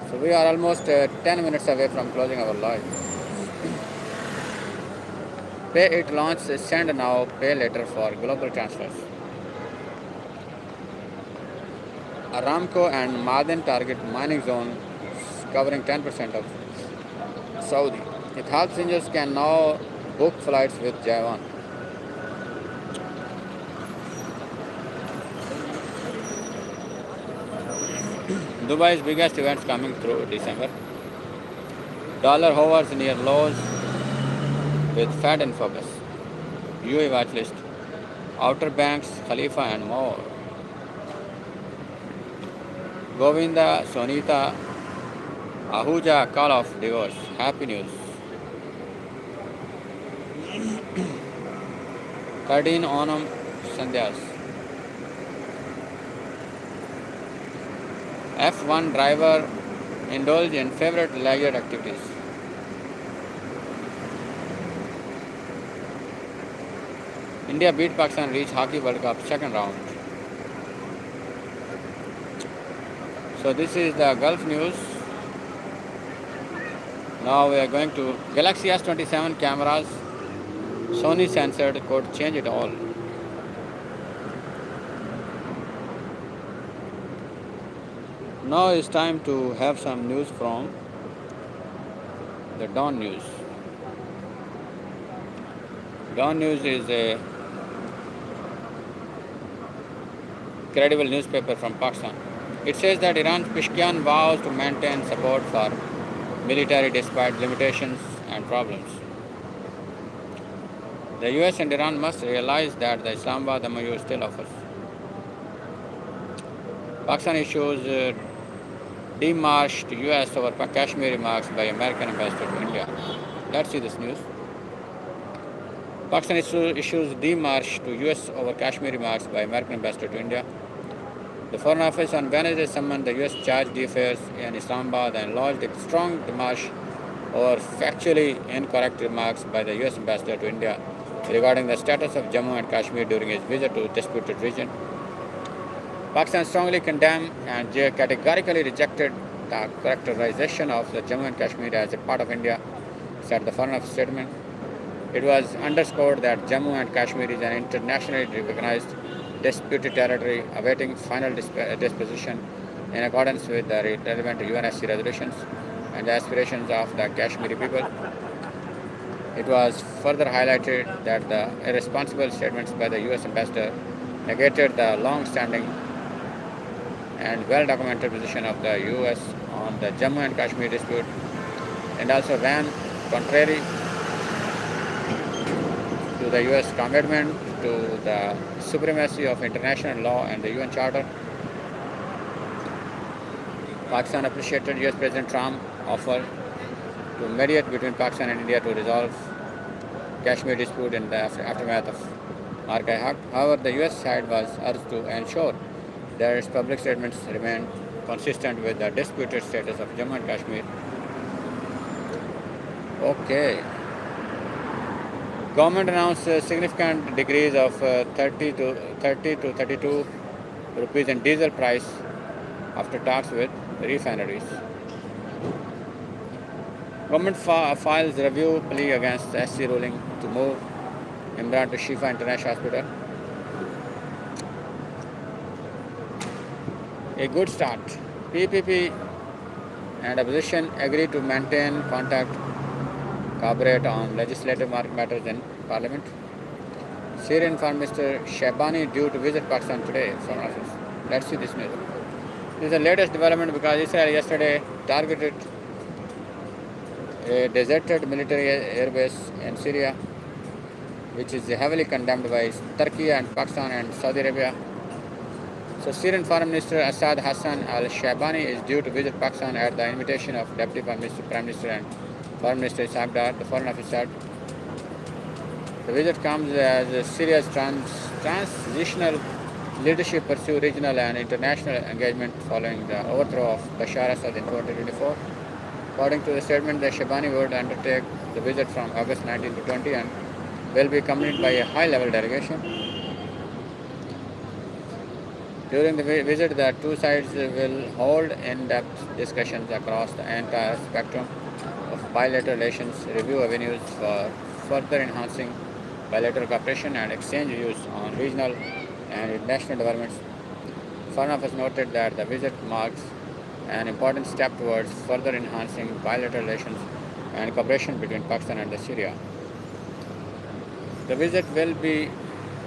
So we are almost 10 minutes away from closing our live. Pay it launch send now, pay later for global transfers. Aramco and Ma'aden target mining zone covering 10% of Saudi. It helps passengers can now book flights with Jaiwan. Dubai's biggest events coming through December. Dollar hovers near lows with Fed in focus. UAE watch list. Outer Banks, Khalifa, and more. Govinda, Sonita, Ahuja call of divorce. Happy news. 13 Onam Sandhyas. F1 driver indulge in favorite leisure activities. India beat Pakistan, reach Hockey World Cup second round. So this is the Gulf news. Now we are going to Galaxy S27 cameras. Sony censored could change it all. Now it's time to have some news from the Dawn News. Dawn News is a credible newspaper from Pakistan. It says that Iran's Peshkian vows to maintain support for military despite limitations and problems. The US and Iran must realize that the Islamabad MOU still offers. Pakistan issues demarche to US over Kashmir remarks by American ambassador to India. Let's see this news. Pakistan issues demarche to US over Kashmir remarks by American ambassador to India. The Foreign Office on Wednesday summoned the US chargé d'affaires in Islamabad and lodged a strong demarche over factually incorrect remarks by the US ambassador to India regarding the status of Jammu and Kashmir during his visit to the disputed region. Pakistan strongly condemned and categorically rejected the characterization of the Jammu and Kashmir as a part of India, said the Foreign Office statement. It was underscored that Jammu and Kashmir is an internationally recognized disputed territory awaiting final disposition in accordance with the relevant UNSC resolutions and the aspirations of the Kashmiri people. It was further highlighted that the irresponsible statements by the US ambassador negated the long-standing and well-documented position of the US on the Jammu and Kashmir dispute and also ran contrary to the US commitment to the supremacy of international law and the UN Charter. Pakistan appreciated US President Trump's offer to mediate between Pakistan and India to resolve Kashmir dispute in the aftermath of AFRiCA&ASiA. However, the US side was urged to ensure that its public statements remain consistent with the disputed status of Jammu and Kashmir. Okay. Government announced significant decrease of 30 to 32 rupees in diesel price after talks with refineries. Government files review plea against the SC ruling to move Imran to Shifa International Hospital. A good start. PPP and opposition agreed to maintain contact, cooperate on legislative matters in Parliament. Syrian Foreign Minister Shehbani due to visit Pakistan today. Foreign Office. Let's see this news. This is the latest development because Israel yesterday targeted a deserted military airbase in Syria, which is heavily condemned by Turkey and Pakistan and Saudi Arabia. So Syrian Foreign Minister Assad Hassan al-Shaybani is due to visit Pakistan at the invitation of Deputy Prime Minister and Foreign Minister Ishaq Dar, the Foreign Office said. The visit comes as Syria's transitional leadership pursue regional and international engagement following the overthrow of Bashar Assad in 2024. According to the statement, the Shaybani would undertake the visit from August 19 to 20 and will be accompanied by a high-level delegation. During the visit, the two sides will hold in-depth discussions across the entire spectrum of bilateral relations, review avenues for further enhancing bilateral cooperation and exchange views on regional and international developments. Foreign Office noted that the visit marks an important step towards further enhancing bilateral relations and cooperation between Pakistan and Syria. The visit will be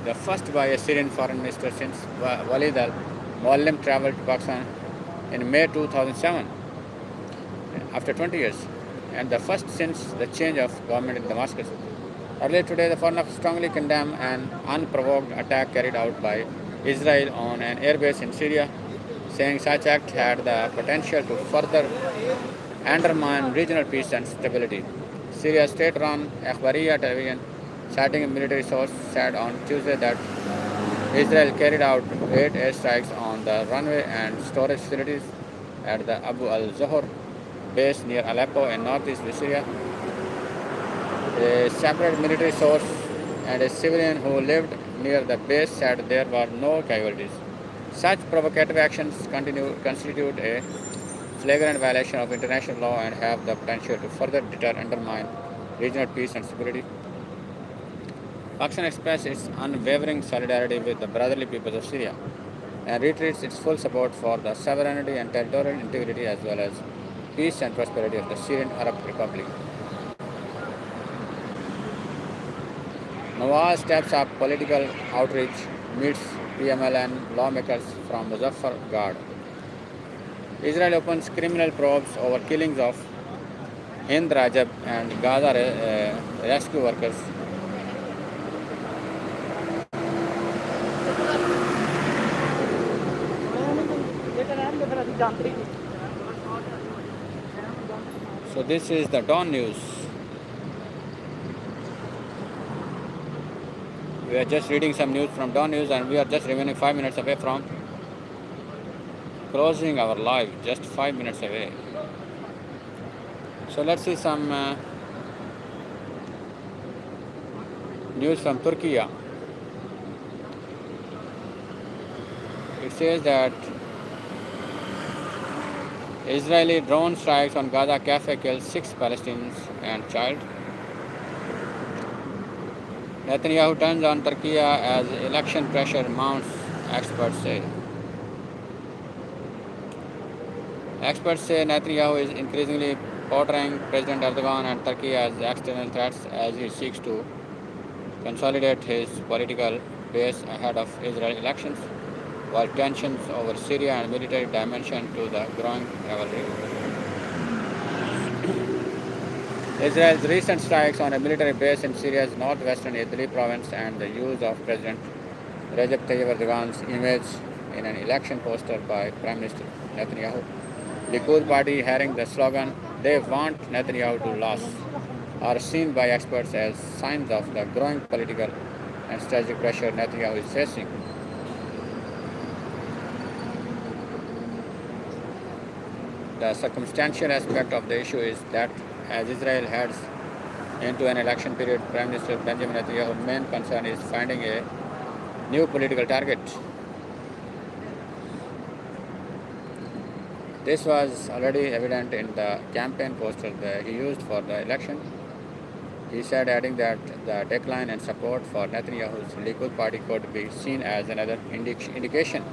the first by a Syrian foreign minister since Walid al-Muallim traveled to Pakistan in May 2007 after 20 years, and the first since the change of government in Damascus. Earlier today, the Foreign Office strongly condemned an unprovoked attack carried out by Israel on an airbase in Syria, saying such act had the potential to further undermine regional peace and stability. Syria's state-run AFRiCA television, citing a military source, said on Tuesday that Israel carried out 8 airstrikes on the runway and storage facilities at the Abu al-Zohor base near Aleppo in northeast Syria. A separate military source and a civilian who lived near the base said there were no casualties. Such provocative actions constitute a flagrant violation of international law and have the potential to further undermine regional peace and security. Pakistan expressed its unwavering solidarity with the brotherly peoples of Syria and reiterates its full support for the sovereignty and territorial integrity as well as peace and prosperity of the Syrian Arab Republic. Nawaz steps up political outreach, meets PML and lawmakers from Muzaffargarh. Israel opens criminal probes over killings of Hind Rajab and Gaza rescue workers. So this is the Dawn News. We are just reading some news from Dawn News and we are just remaining 5 minutes away from closing our live, just 5 minutes away. So let's see some news from Turkey. It says that Israeli drone strikes on Gaza cafe killed 6 Palestinians and child. Netanyahu turns on Turkey as election pressure mounts, experts say. Experts say Netanyahu is increasingly portraying President Erdogan and Turkey as external threats as he seeks to consolidate his political base ahead of Israeli elections, while tensions over Syria and military dimension to the growing rivalry. Israel's recent strikes on a military base in Syria's northwestern Idlib province and the use of President Recep Tayyip Erdogan's image in an election poster by Prime Minister Netanyahu. Likud party hearing the slogan, "They want Netanyahu to lose," are seen by experts as signs of the growing political and strategic pressure Netanyahu is facing. The circumstantial aspect of the issue is that as Israel heads into an election period, Prime Minister Benjamin Netanyahu's main concern is finding a new political target. This was already evident in the campaign poster that he used for the election. He said, adding that the decline in support for Netanyahu's Likud party could be seen as another indication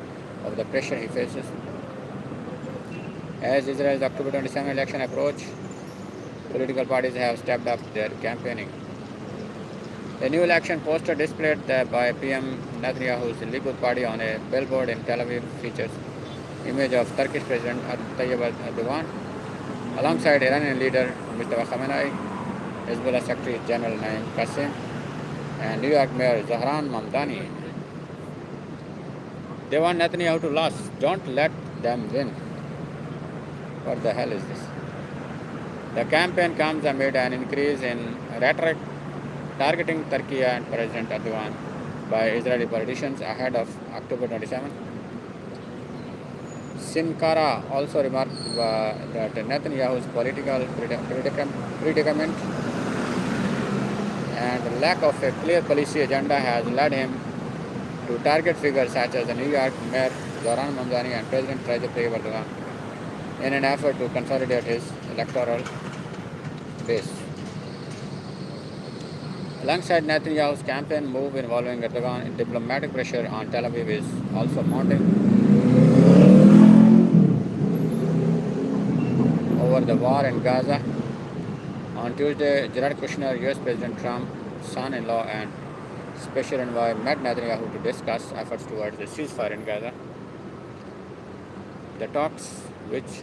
of the pressure he faces. As Israel's October 27 election approach, political parties have stepped up their campaigning. A new election poster displayed by PM Netanyahu's Likud party on a billboard in Tel Aviv features image of Turkish President Tayyip Erdogan alongside Iranian leader Mustafa Khamenei, Hezbollah Secretary General Naim Qassem, and New York Mayor Zohran Mamdani. They want Netanyahu to lose. Don't let them win. What the hell is this? The campaign comes amid an increase in rhetoric targeting Turkey and President Erdogan by Israeli politicians ahead of October 27. Sinkara also remarked that Netanyahu's political predicament and lack of a clear policy agenda has led him to target figures such as the New York Mayor Zohran Mamdani and President Recep Tayyip Erdogan in an effort to consolidate his electoral base. Alongside Netanyahu's campaign move involving Erdogan, diplomatic pressure on Tel Aviv is also mounting over the war in Gaza. On Tuesday, Jared Kushner, US President Trump's son-in-law and special envoy, met Netanyahu to discuss efforts towards a ceasefire in Gaza. The talks, which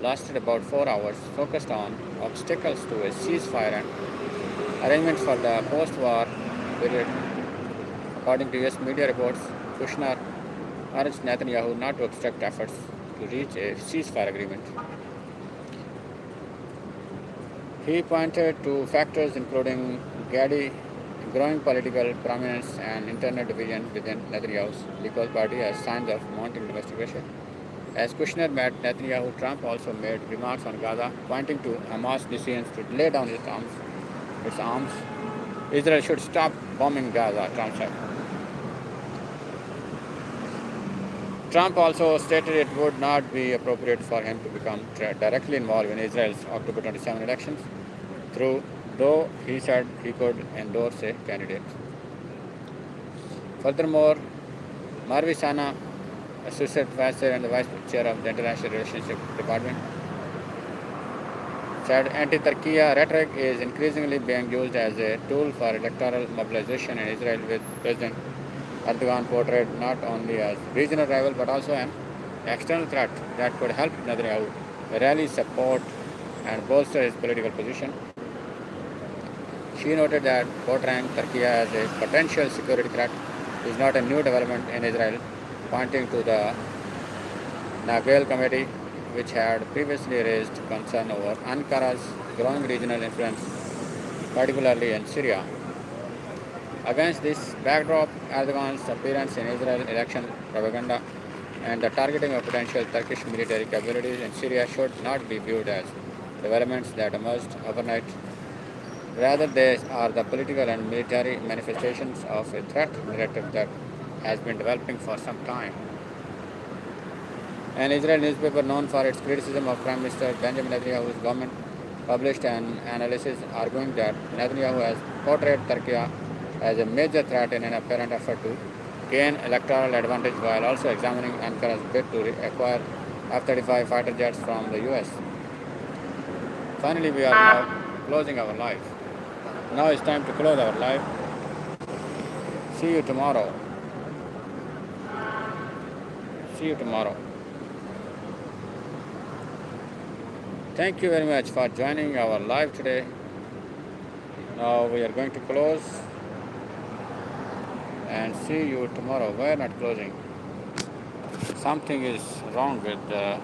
lasted about 4 hours, focused on obstacles to a ceasefire and arrangements for the post-war period. According to US media reports, Kushner urged Netanyahu not to obstruct efforts to reach a ceasefire agreement. He pointed to factors including growing political prominence and internal division within Netanyahu's Likud party as signs of mounting domestic pressure. As Kushner met Netanyahu, Trump also made remarks on Gaza, pointing to Hamas' decisions to lay down its arms. Israel should stop bombing Gaza, Trump said. Trump also stated it would not be appropriate for him to become directly involved in Israel's October 27 elections, though he said he could endorse a candidate. Furthermore, Marvi Sana, Associate Vice and the Vice Chair of the International Relationship Department, said anti-Turkey rhetoric is increasingly being used as a tool for electoral mobilization in Israel, with President Erdogan portrayed not only as regional rival but also an external threat that could help Netanyahu rally support and bolster his political position. She noted that portraying Turkey as a potential security threat is not a new development in Israel, pointing to the Nagel Committee, which had previously raised concern over Ankara's growing regional influence, particularly in Syria. Against this backdrop, Erdogan's appearance in Israel election propaganda and the targeting of potential Turkish military capabilities in Syria should not be viewed as developments that emerged overnight. Rather, they are the political and military manifestations of a threat narrative that has been developing for some time. An Israeli newspaper known for its criticism of Prime Minister Benjamin Netanyahu's government published an analysis arguing that Netanyahu has portrayed Turkey as a major threat in an apparent effort to gain electoral advantage while also examining Ankara's bid to acquire F-35 fighter jets from the US. Finally, we are now closing our live. Now it's time to close our live. See you tomorrow. See you tomorrow. Thank you very much for joining our live today. Now we are going to close and see you tomorrow. We are not closing. Something is wrong with the